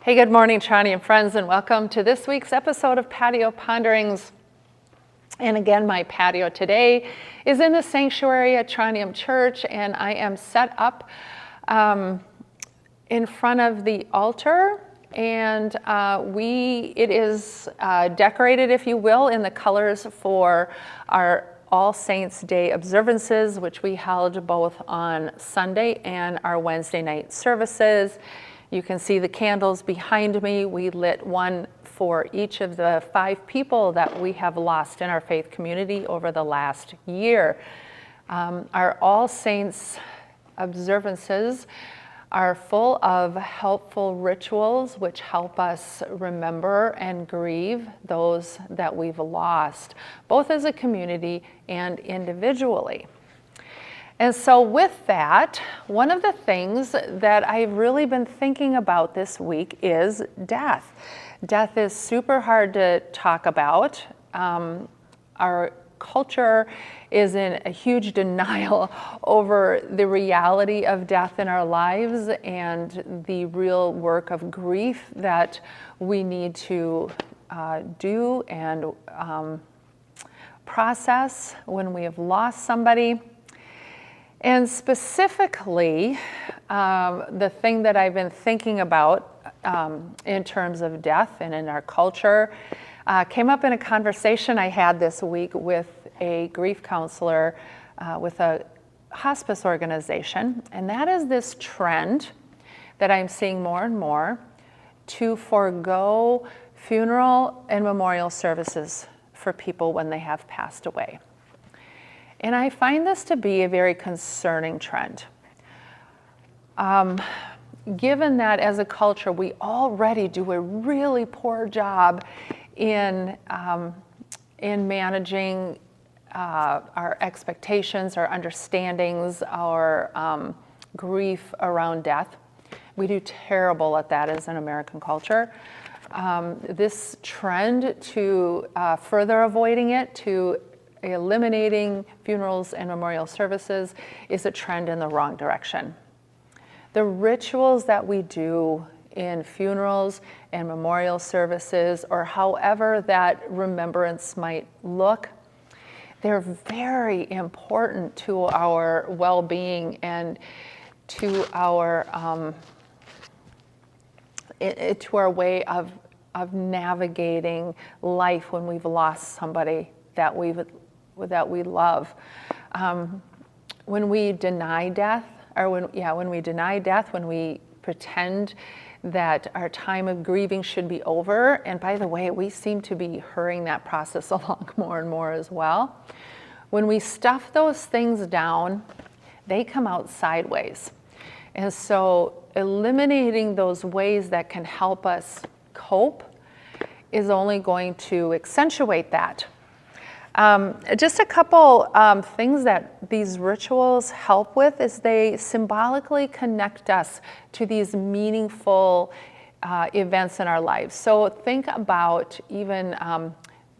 Hey, good morning, Trondheim friends, and welcome to this week's episode of Patio Ponderings. And again, my patio today is in the sanctuary at Trondheim Church, and I am set up in front of the altar, and it is decorated, if you will, in the colors for our All Saints Day observances, which we held both on Sunday and our Wednesday night services. You can see the candles behind me. We lit one for each of the 5 people that we have lost in our faith community over the last year. Our All Saints observances are full of helpful rituals which help us remember and grieve those that we've lost, both as a community and individually. And so with that, one of the things that I've really been thinking about this week is death. Death is super hard to talk about. Our culture is in a huge denial over the reality of death in our lives and the real work of grief that we need to do and process when we have lost somebody. And specifically, the thing that I've been thinking about in terms of death and in our culture came up in a conversation I had this week with a grief counselor with a hospice organization. And that is this trend that I'm seeing more and more to forego funeral and memorial services for people when they have passed away. And I find this to be a very concerning trend. Given that as a culture, we already do a really poor job in managing our expectations, our understandings, our grief around death. We do terrible at that as an American culture. This trend to further avoiding it, to eliminating funerals and memorial services is a trend in the wrong direction. The rituals that we do in funerals and memorial services, or however that remembrance might look, they're very important to our well-being and to our way of navigating life when we've lost somebody that we love. When we deny death, when we pretend that our time of grieving should be over, and by the way, we seem to be hurrying that process along more and more as well. When we stuff those things down, they come out sideways. And so eliminating those ways that can help us cope is only going to accentuate that. Just a couple things that these rituals help with is they symbolically connect us to these meaningful events in our lives. So think about even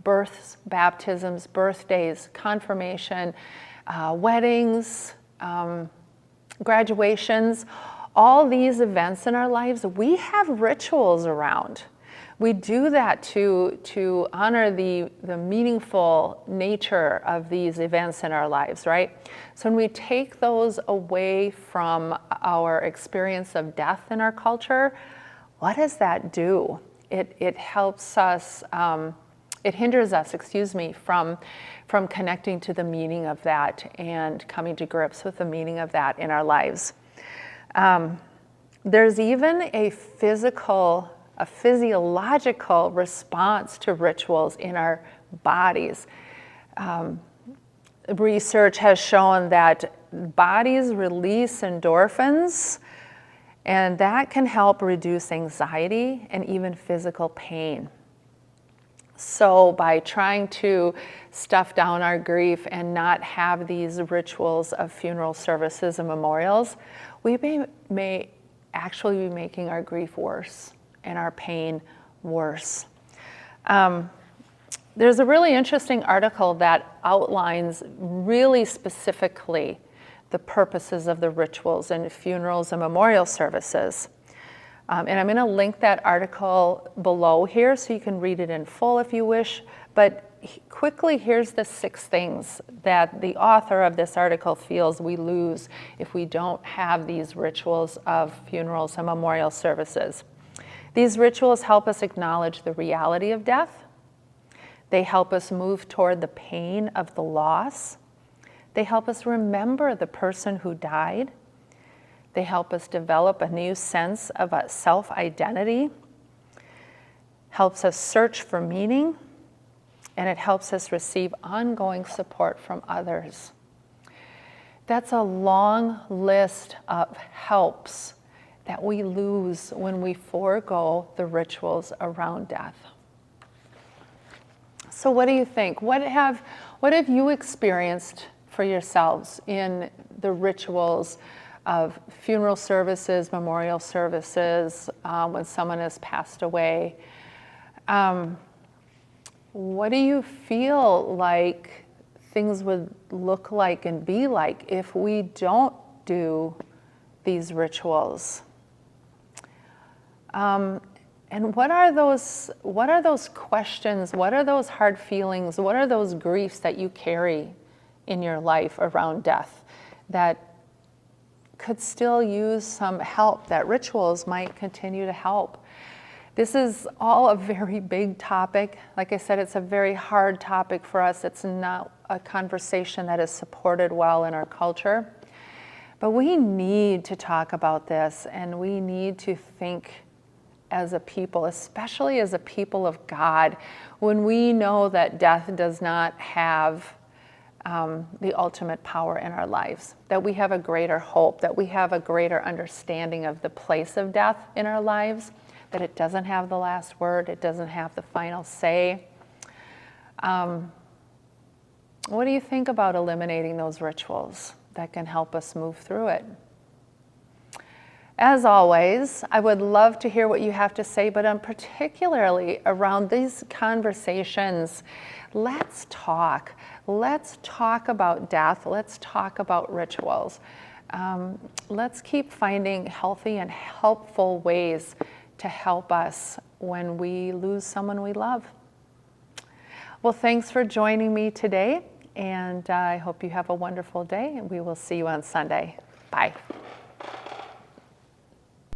births, baptisms, birthdays, confirmation, weddings, graduations. All these events in our lives, we have rituals around. We do that to honor the meaningful nature of these events in our lives, right? So when we take those away from our experience of death in our culture, what does that do? It helps us, it hinders us, from connecting to the meaning of that and coming to grips with the meaning of that in our lives. There's even a physiological response to rituals in our bodies. Research has shown that bodies release endorphins, and that can help reduce anxiety and even physical pain. So by trying to stuff down our grief and not have these rituals of funeral services and memorials, we may actually be making our grief worse and our pain worse. There's a really interesting article that outlines really specifically the purposes of the rituals and funerals and memorial services. And I'm going to link that article below here so you can read it in full if you wish. But quickly, here's the 6 things that the author of this article feels we lose if we don't have these rituals of funerals and memorial services. These rituals help us acknowledge the reality of death. They help us move toward the pain of the loss. They help us remember the person who died. They help us develop a new sense of a self-identity, helps us search for meaning, and it helps us receive ongoing support from others. That's a long list of helps that we lose when we forego the rituals around death. So what do you think? What have you experienced for yourselves in the rituals of funeral services, memorial services, when someone has passed away? What do you feel like things would look like and be like if we don't do these rituals? And what are those questions? What are those hard feelings? What are those griefs that you carry in your life around death that could still use some help, that rituals might continue to help? This is all a very big topic. Like I said, it's a very hard topic for us. It's not a conversation that is supported well in our culture. But we need to talk about this, and we need to think as a people, especially as a people of God, when we know that death does not have the ultimate power in our lives, that we have a greater hope, that we have a greater understanding of the place of death in our lives, that it doesn't have the last word, it doesn't have the final say. What do you think about eliminating those rituals that can help us move through it? As always, I would love to hear what you have to say, but particularly around these conversations, let's talk. Let's talk about death. Let's talk about rituals. Let's keep finding healthy and helpful ways to help us when we lose someone we love. Well, thanks for joining me today, and I hope you have a wonderful day, and we will see you on Sunday. Bye.